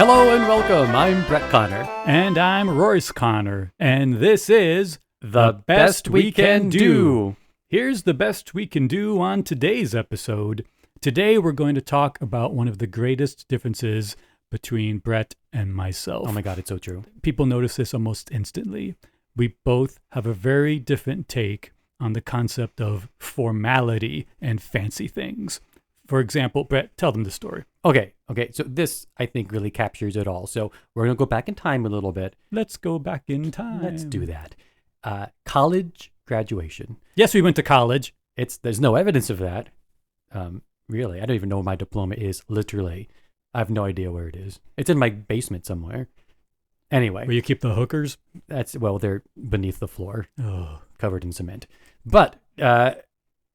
Hello and welcome. I'm Brett Connor. And I'm Royce Connor. And this is The Best We Can Do. Here's the best we can do on today's episode. Today we're going to talk about one of the greatest differences between Brett and myself. Oh my God, it's so true. People notice this almost instantly. We both have a very different take on the concept of formality and fancy things. For example, Brett, tell them the story. Okay. So this, I think, really captures it all. So we're going to go back in time a little bit. Let's go back in time. Let's do that. College graduation. Yes, we went to college. There's no evidence of that. Really, I don't even know where my diploma is, literally. I have no idea where it is. It's in my basement somewhere. Anyway. Where you keep the hookers? They're beneath the floor, Oh. covered in cement. But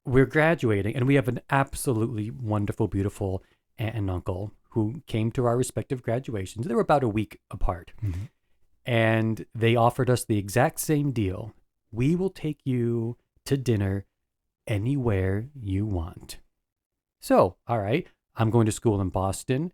we're graduating, and we have an absolutely wonderful, beautiful aunt and uncle who came to our respective graduations. They were about a week apart. Mm-hmm. And they offered us the exact same deal. We will take you to dinner anywhere you want. So, all right, I'm going to school in Boston.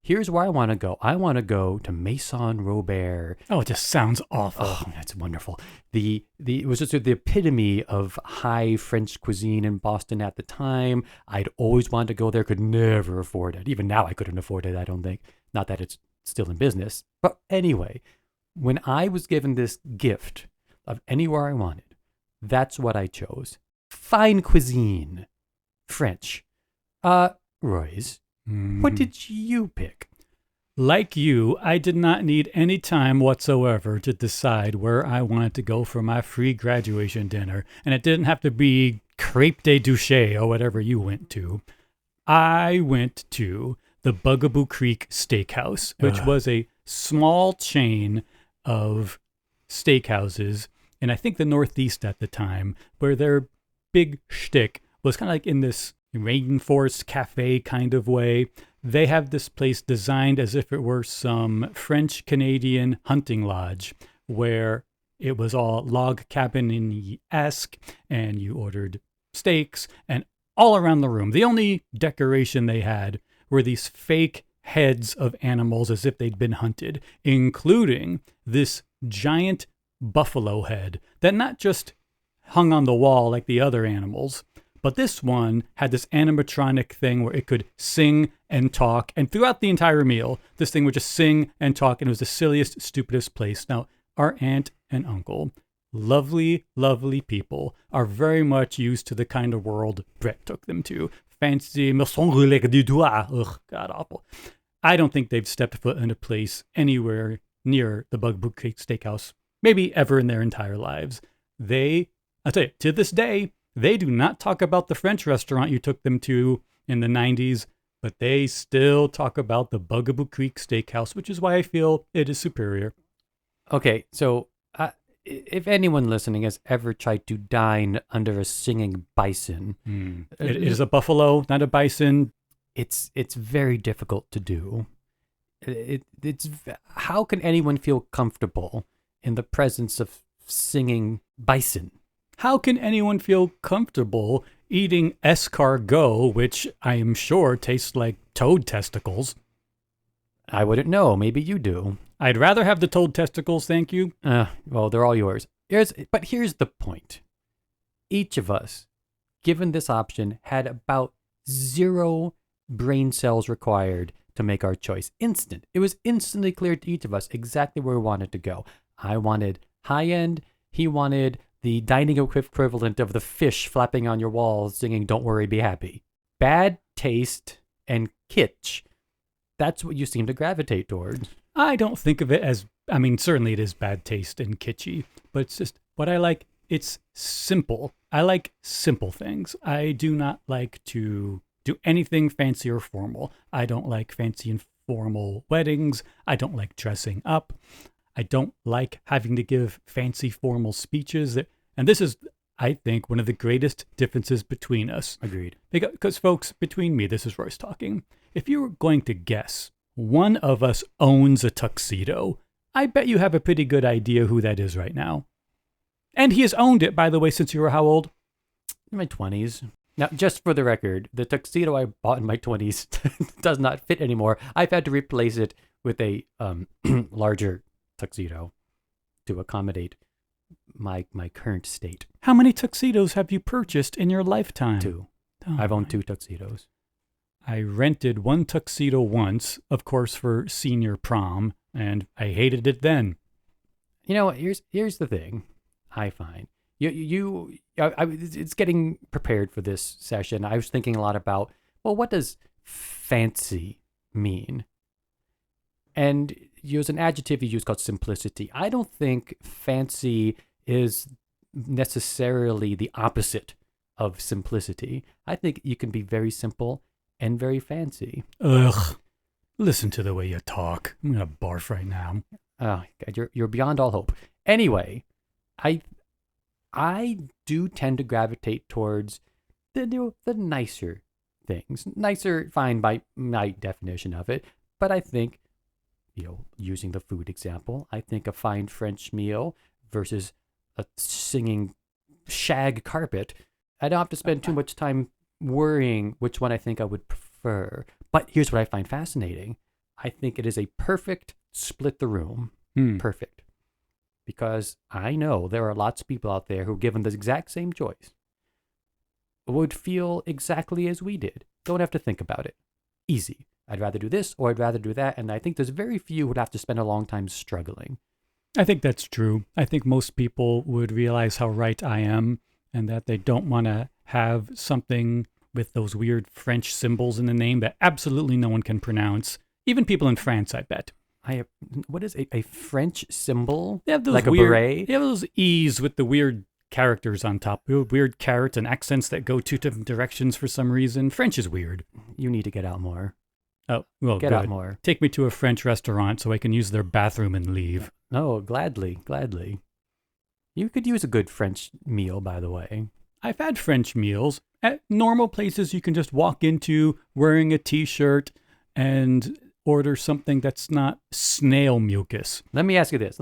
Here's where I want to go. I want to go to Maison Robert. Oh, it just sounds awful. Oh, that's wonderful. It was just the epitome of high French cuisine in Boston at the time. I'd always wanted to go there, could never afford it. Even now I couldn't afford it, I don't think. Not that it's still in business. But anyway, when I was given this gift of anywhere I wanted, that's what I chose. Fine cuisine. French. Royce, what did you pick? Like you, I did not need any time whatsoever to decide where I wanted to go for my free graduation dinner, and it didn't have to be Crêpe de Douche or whatever you went to. I went to the Bugaboo Creek Steakhouse, which was a small chain of steakhouses in, I think, the Northeast at the time, where their big shtick was kind of like in this rainforest cafe kind of way. They have this place designed as if it were some French-Canadian hunting lodge where it was all log cabin-esque, and you ordered steaks, and all around the room, the only decoration they had were these fake heads of animals as if they'd been hunted, including this giant buffalo head that not just hung on the wall like the other animals, but this one had this animatronic thing where it could sing and talk. And throughout the entire meal, this thing would just sing and talk. And it was the silliest, stupidest place. Now, our aunt and uncle, lovely, lovely people, are very much used to the kind of world Brett took them to. Fancy Maison Robert du doigt. Ugh, God awful. I don't think they've stepped foot in a place anywhere near the Bugaboo Creek Steakhouse, maybe ever in their entire lives. I'll tell you, to this day, they do not talk about the French restaurant you took them to in the 90s, but they still talk about the Bugaboo Creek Steakhouse, which is why I feel it is superior. Okay, so if anyone listening has ever tried to dine under a singing bison, It is a buffalo, not a bison. It's very difficult to do. It's how can anyone feel comfortable in the presence of singing bison? How can anyone feel comfortable eating escargot, which I am sure tastes like toad testicles? I wouldn't know. Maybe you do. I'd rather have the toad testicles, thank you. Well, they're all yours. But here's the point. Each of us, given this option, had about 0 brain cells required to make our choice. It was instantly clear to each of us exactly where we wanted to go. I wanted high-end. He wanted the dining equivalent of the fish flapping on your wall singing "Don't Worry, Be Happy." Bad taste and kitsch. That's what you seem to gravitate towards. I don't think of it as, certainly it is bad taste and kitschy, but it's just what I like. It's simple. I like simple things. I do not like to do anything fancy or formal. I don't like fancy and formal weddings. I don't like dressing up. I don't like having to give fancy formal speeches. And this is, I think, one of the greatest differences between us. Agreed. Because folks, between me, this is Royce talking. If you were going to guess, one of us owns a tuxedo. I bet you have a pretty good idea who that is right now. And he has owned it, by the way, since you were how old? In my 20s. Now, just for the record, the tuxedo I bought in my 20s does not fit anymore. I've had to replace it with a larger tuxedo to accommodate my current state. How many tuxedos have you purchased in your lifetime? 2. Oh, I've owned 2 tuxedos. I rented one tuxedo once, of course, for senior prom, and I hated it then. You know, here's the thing I find. It's getting prepared for this session. I was thinking a lot about, well, what does fancy mean? And use an adjective you use called simplicity. I don't think fancy is necessarily the opposite of simplicity. I think you can be very simple and very fancy. Ugh. Listen to the way you talk. I'm going to barf right now. Oh, God, you're beyond all hope. Anyway, I do tend to gravitate towards the nicer things. Nicer, fine by my definition of it. But I think, using the food example, I think a fine French meal versus a singing shag carpet, I don't have to spend too much time worrying which one I think I would prefer. But here's what I find fascinating. I think it is a perfect split the room. Perfect. Because I know there are lots of people out there who, given the exact same choice, would feel exactly as we did. Don't have to think about it. Easy. I'd rather do this or I'd rather do that. And I think there's very few who would have to spend a long time struggling. I think that's true. I think most people would realize how right I am and that they don't want to have something with those weird French symbols in the name that absolutely no one can pronounce. Even people in France, I bet. What is a French symbol? They have those like weird, a beret? They have those E's with the weird characters on top. Weird carrots and accents that go 2 different directions for some reason. French is weird. You need to get out more. Oh, well, Get good. out more. Take me to a French restaurant so I can use their bathroom and leave. Oh, gladly. You could use a good French meal, by the way. I've had French meals at normal places you can just walk into wearing a t-shirt and order something that's not snail mucus. Let me ask you this.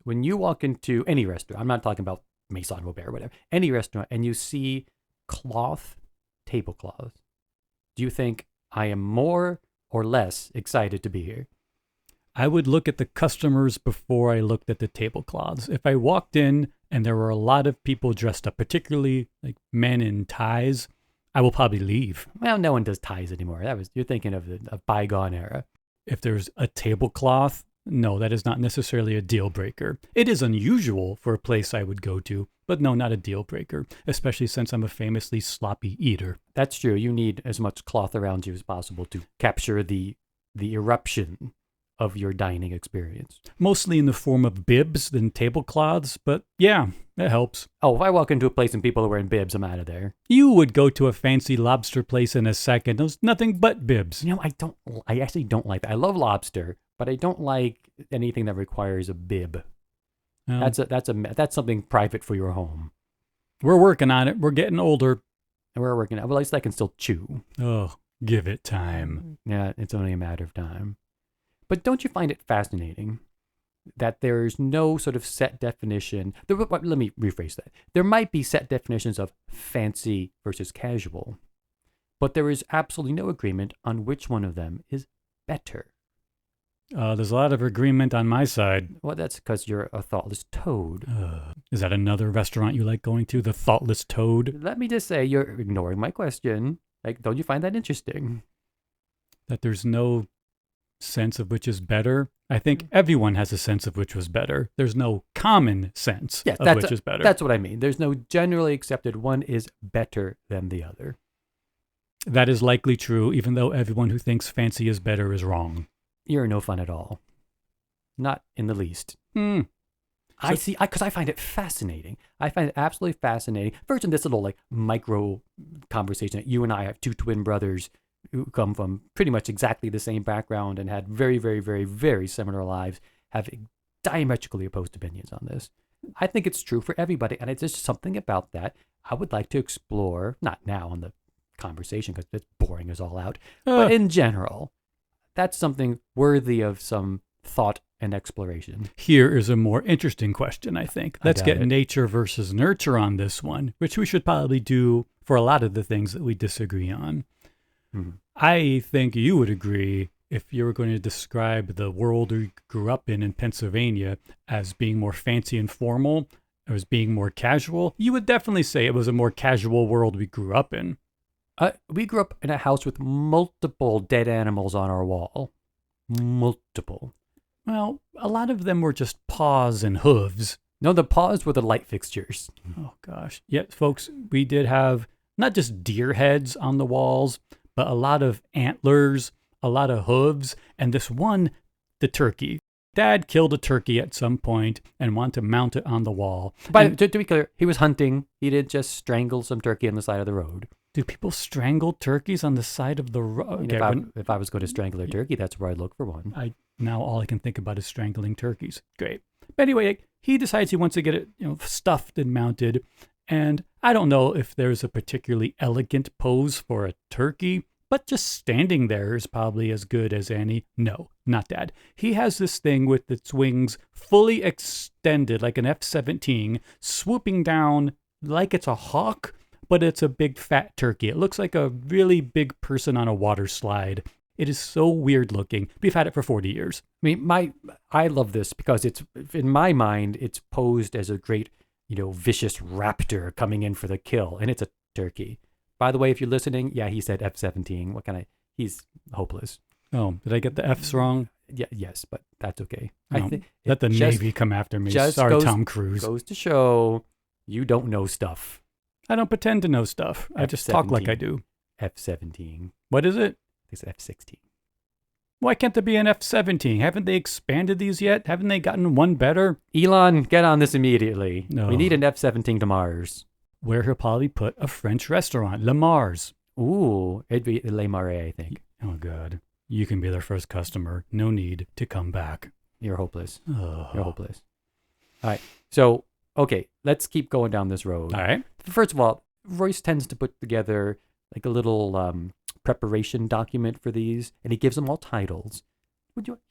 When you walk into any restaurant, I'm not talking about Maison Robert or whatever, any restaurant, and you see tablecloth, do you think I am more or less excited to be here? I would look at the customers before I looked at the tablecloths. If I walked in and there were a lot of people dressed up, particularly like men in ties, I will probably leave. Well, no one does ties anymore. You're thinking of a bygone era. If there's a tablecloth, no, that is not necessarily a deal breaker. It is unusual for a place I would go to, but no, not a deal breaker, especially since I'm a famously sloppy eater. That's true. You need as much cloth around you as possible to capture the eruption of your dining experience. Mostly in the form of bibs than tablecloths, but yeah, it helps. Oh, if I walk into a place and people are wearing bibs, I'm out of there. You would go to a fancy lobster place in a second. There's nothing but bibs. I actually don't like that. I love lobster, but I don't like anything that requires a bib. Well, That's something private for your home. we're working on it. We're getting older. And we're working out. Well, at least I can still chew. Oh, give it time. Yeah, it's only a matter of time. But don't you find it fascinating that there's no sort of set definition? Let me rephrase that. There might be set definitions of fancy versus casual, but there is absolutely no agreement on which one of them is better. There's a lot of agreement on my side. Well, that's because you're a thoughtless toad. Is that another restaurant you like going to? The Thoughtless Toad? Let me just say, you're ignoring my question. Like, don't you find that interesting? That there's no sense of which is better? I think everyone has a sense of which was better. There's no common sense of which is better. That's what I mean. There's no generally accepted one is better than the other. That is likely true, even though everyone who thinks fancy is better is wrong. You're no fun at all. Not in the least. So, Because I find it fascinating. I find it absolutely fascinating. First, in this little micro conversation, that you and I have 2 twin brothers who come from pretty much exactly the same background and had very, very, very, very similar lives, have diametrically opposed opinions on this. I think it's true for everybody, and it's just something about that I would like to explore, not now in the conversation because it's boring as all out, but in general. That's something worthy of some thought and exploration. Here is a more interesting question, I think. Let's get it. nature versus nurture on this one, which we should probably do for a lot of the things that we disagree on. I think you would agree if you were going to describe the world we grew up in Pennsylvania as being more fancy and formal, or as being more casual, you would definitely say it was a more casual world we grew up in. We grew up in a house with multiple dead animals on our wall. Multiple. Well, a lot of them were just paws and hooves. No, the paws were the light fixtures. Oh, gosh. Yeah, folks, we did have not just deer heads on the walls, but a lot of antlers, a lot of hooves, and this one, the turkey. Dad killed a turkey at some point and wanted to mount it on the wall. But to be clear, he was hunting. He didn't just strangle some turkey on the side of the road. Do people strangle turkeys on the side of the road? I mean, if I was going to strangle a turkey, that's where I'd look for one. Now all I can think about is strangling turkeys. Great. But anyway, he decides he wants to get it, stuffed and mounted. And I don't know if there's a particularly elegant pose for a turkey, but just standing there is probably as good as any. No, not Dad. He has this thing with its wings fully extended like an F-17, swooping down like it's a hawk, but it's a big fat turkey. It looks like a really big person on a water slide. It is so weird looking. We've had it for 40 years. I mean, I love this because it's, in my mind, it's posed as a great, vicious raptor coming in for the kill, and it's a turkey. By the way, if you're listening, yeah, he said F-17. He's hopeless. Oh, did I get the F's wrong? Yeah, yes, but that's okay. No, let the Navy come after me. Sorry, Tom Cruise. Goes to show you don't know stuff. I don't pretend to know stuff. I just talk like I do. F-17. What is it? It's F-16. Why can't there be an F-17? Haven't they expanded these yet? Haven't they gotten one better? Elon, get on this immediately. No. We need an F-17 to Mars. Where he'll probably put a French restaurant, Le Mars. Ooh, it'd be Le Marais, I think. Oh, God. You can be their first customer. No need to come back. You're hopeless. You're hopeless. All right. So, okay, let's keep going down this road. All right. First of all, Royce tends to put together like a little preparation document for these, and he gives them all titles.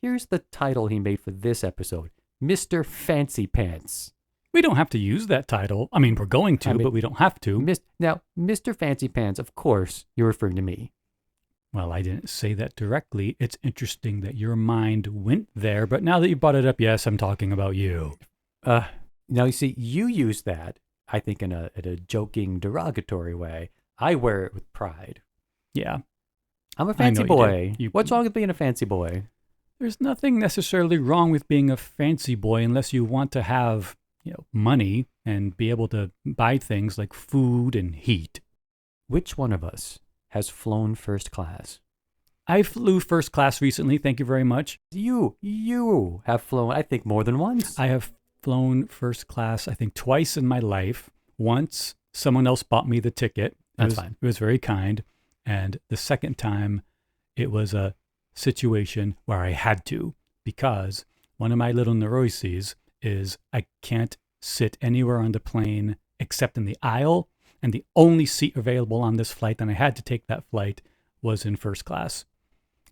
Here's the title he made for this episode, Mr. Fancy Pants. We don't have to use that title. I mean, we're going to, but we don't have to. Now, Mr. Fancy Pants, of course, you're referring to me. Well, I didn't say that directly. It's interesting that your mind went there, but now that you brought it up, yes, I'm talking about you. Now, you see, you use that, I think, in a joking, derogatory way. I wear it with pride. Yeah. I'm a fancy boy. What's wrong with being a fancy boy? There's nothing necessarily wrong with being a fancy boy unless you want to have money and be able to buy things like food and heat. Which one of us has flown first class? I flew first class recently. Thank you very much. You have flown, I think, more than once. I have flown first class, I think, twice in my life. Once, someone else bought me the ticket. That's fine. It was very kind. And the second time, it was a situation where I had to, because one of my little neuroses is I can't sit anywhere on the plane except in the aisle, and the only seat available on this flight, and I had to take that flight, was in first class.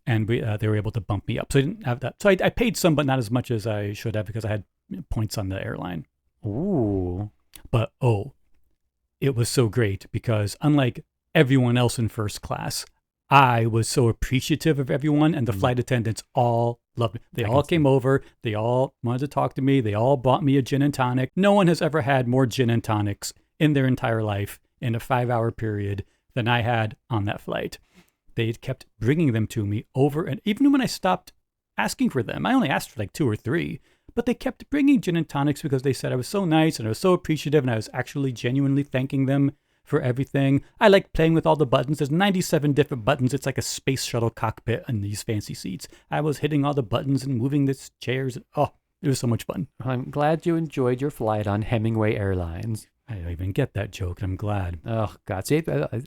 And they were able to bump me up. So I didn't have that. So I paid some, but not as much as I should have because I had points on the airline. Ooh. But, it was so great because unlike everyone else in first class, I was so appreciative of everyone, and the flight attendants all loved me. They all came over. They all wanted to talk to me. They all bought me a gin and tonic. No one has ever had more gin and tonics in their entire life in a 5-hour period than I had on that flight. They kept bringing them to me over, and even when I stopped asking for them, I only asked for like 2 or 3, but they kept bringing gin and tonics because they said I was so nice and I was so appreciative, and I was actually genuinely thanking them for everything. I like playing with all the buttons. There's 97 different buttons. It's like a space shuttle cockpit in these fancy seats. I was hitting all the buttons and moving the chairs. Oh, it was so much fun. I'm glad you enjoyed your flight on Hemingway Airlines. I don't even get that joke. I'm glad. Oh, God. See,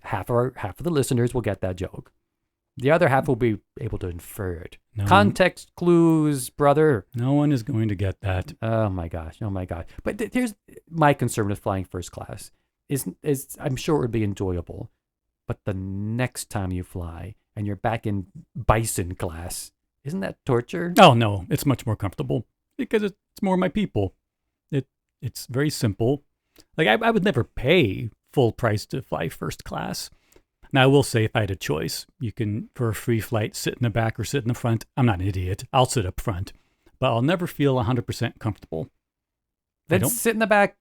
half of the listeners will get that joke. The other half will be able to infer it. Context clues, brother. No one is going to get that. Oh, my gosh. But here's my concern with flying first class. Is I'm sure it would be enjoyable, but the next time you fly and you're back in bison class, isn't that torture? Oh, no. It's much more comfortable because it's more my people. It's very simple. Like, I would never pay full price to fly first class. Now, I will say, if I had a choice, you can, for a free flight, sit in the back or sit in the front. I'm not an idiot. I'll sit up front, but I'll never feel 100% comfortable. Then sit in the back.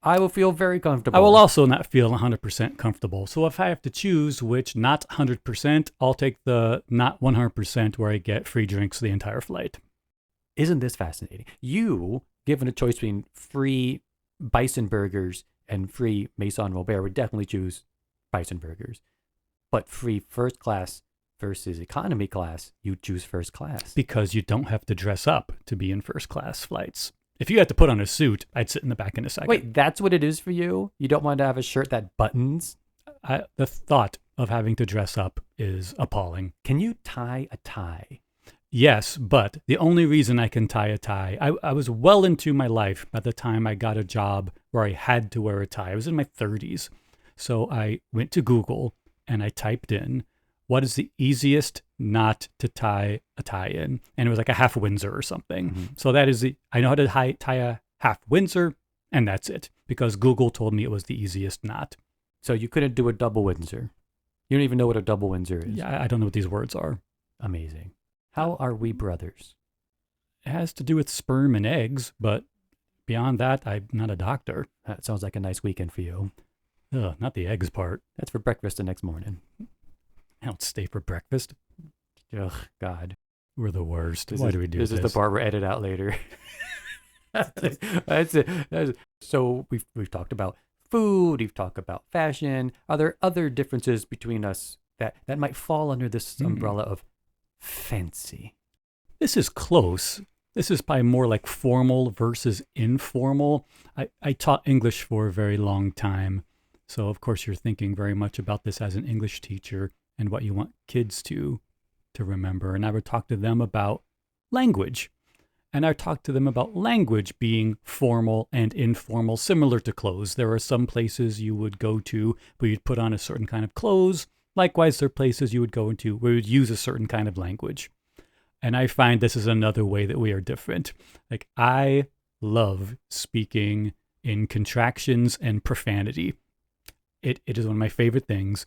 I will feel very comfortable. I will also not feel 100% comfortable. So if I have to choose which not 100%, I'll take the not 100% where I get free drinks the entire flight. Isn't this fascinating? You, given a choice between free bison burgers and free Maison Robert, would definitely choose bison burgers. But free first class versus economy class, you choose first class. Because you don't have to dress up to be in first class flights. If you had to put on a suit, I'd sit in the back in a second. Wait, that's what it is for you? You don't want to have a shirt that buttons? The thought of having to dress up is appalling. Can you tie a tie? Yes, but the only reason I can tie a tie, I was well into my life by the time I got a job where I had to wear a tie. I was in my 30s. So I went to Google and I typed in, what is the easiest knot to tie a tie in? And it was like a half-Windsor or something. Mm-hmm. So that is I know how to tie a half-Windsor, and that's it. Because Google told me it was the easiest knot. So you couldn't do a double Windsor? You don't even know what a double Windsor is? Yeah, I don't know what these words are. Amazing. How are we brothers? It has to do with sperm and eggs, but beyond that, I'm not a doctor. That sounds like a nice weekend for you. Ugh, not the eggs part. That's for breakfast the next morning. I don't stay for breakfast. Ugh, God. We're the worst. Why do we do this? This is the part we'll edit out later. That's it. So we've talked about food. We've talked about fashion. Are there other differences between us that might fall under this umbrella of fancy? This is close. This is probably more like formal versus informal. I taught English for a very long time. So, of course, you're thinking very much about this as an English teacher and what you want kids to remember. And I would talk to them about language. And I talked to them about language being formal and informal, similar to clothes. There are some places you would go to where you'd put on a certain kind of clothes. Likewise, there are places you would go into where you'd use a certain kind of language. And I find this is another way that we are different. Like, I love speaking in contractions and profanity. It is one of my favorite things.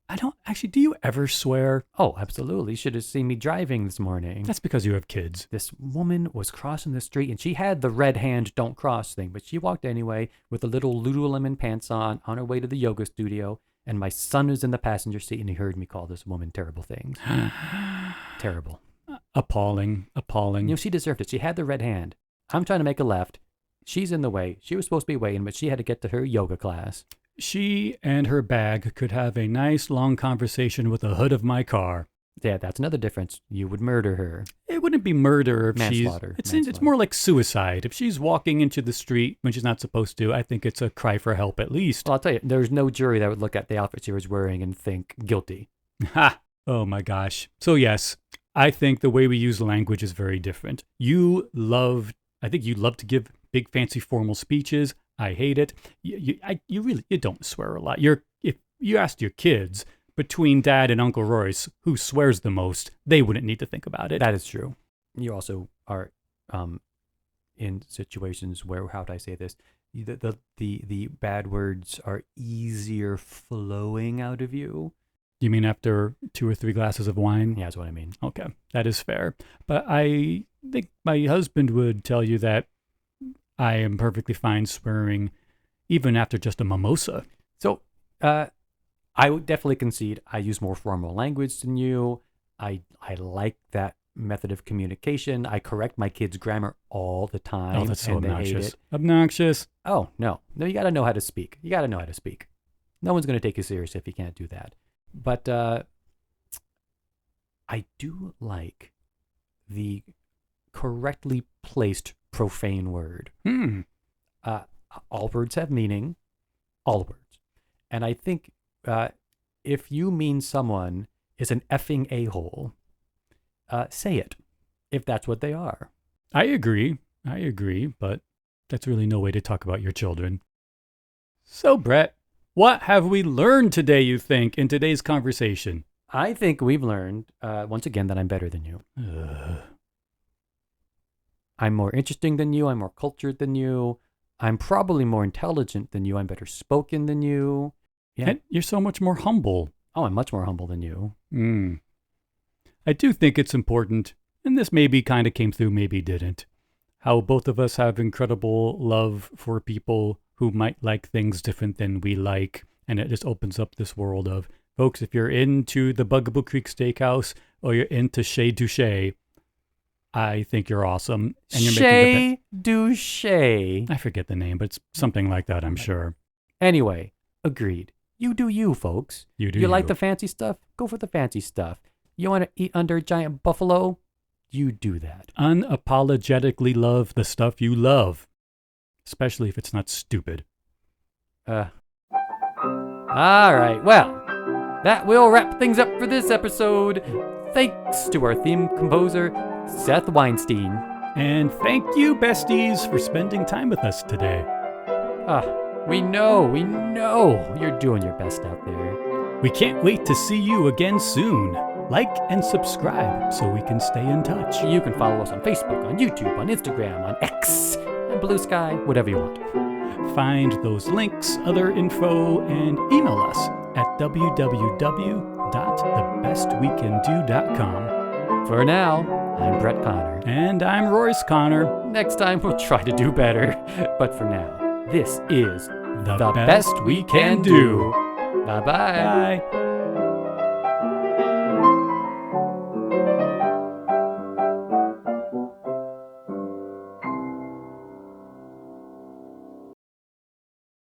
I don't actually, do you ever swear? Oh, absolutely. You should have seen me driving this morning. That's because you have kids. This woman was crossing the street and she had the red hand don't cross thing, but she walked anyway with a little Lululemon pants on her way to the yoga studio. And my son was in the passenger seat and he heard me call this woman terrible things. Terrible. Appalling. You know, she deserved it. She had the red hand. I'm trying to make a left. She's in the way. She was supposed to be waiting, but she had to get to her yoga class. She and her bag could have a nice long conversation with the hood of my car. Yeah, that's another difference. You would murder her. It wouldn't be murder if Manslaughter. It's more like suicide. If she's walking into the street when she's not supposed to, I think it's a cry for help at least. Well, I'll tell you, there's no jury that would look at the outfit she was wearing and think guilty. Ha! Oh my gosh. So yes, I think the way we use language is very different. I think you love to give big fancy formal speeches. I hate it. You don't swear a lot. If you asked your kids between Dad and Uncle Royce who swears the most, they wouldn't need to think about it. That is true. You also are in situations where, how would I say this? The bad words are easier flowing out of you. You mean after 2 or 3 glasses of wine? Yeah, that's what I mean. Okay, that is fair. But I think my husband would tell you that I am perfectly fine swearing even after just a mimosa. So I would definitely concede I use more formal language than you. I like that method of communication. I correct my kids' grammar all the time. Oh, that's so obnoxious. They hate it. Obnoxious. Oh, no. No, you got to know how to speak. No one's going to take you seriously if you can't do that. But I do like the correctly placed profane word. All words have meaning. All words. And I think if you mean someone is an effing a-hole, say it, if that's what they are. I agree, but that's really no way to talk about your children. So, Brett, what have we learned today, you think, in today's conversation? I think we've learned, once again, that I'm better than you. I'm more interesting than you. I'm more cultured than you. I'm probably more intelligent than you. I'm better spoken than you. Yeah. And you're so much more humble. Oh, I'm much more humble than you. I do think it's important, and this maybe kind of came through, maybe didn't, how both of us have incredible love for people who might like things different than we like. And it just opens up this world of, folks, if you're into the Bugaboo Creek Steakhouse or you're into Chez Douche, I think you're awesome. And you're Chez Douche. I forget the name, but it's something like that, I'm sure. Anyway, agreed. You do you, folks. You do you. Like the fancy stuff? Go for the fancy stuff. You want to eat under a giant buffalo? You do that. Unapologetically love the stuff you love, especially if it's not stupid. All right. Well, that will wrap things up for this episode. Thanks to our theme composer, Seth Weinstein. And thank you, besties, for spending time with us today. We know you're doing your best out there. We can't wait to see you again soon. Like and subscribe so we can stay in touch. You can follow us on Facebook, on YouTube, on Instagram, on X, and Blue Sky, whatever you want. Find those links, other info, and email us at www.thebestwecando.com. For now, I'm Brett Connor. And I'm Royce Connor. Next time we'll try to do better. But for now, this is The Best We Can Do. Bye-bye. Bye.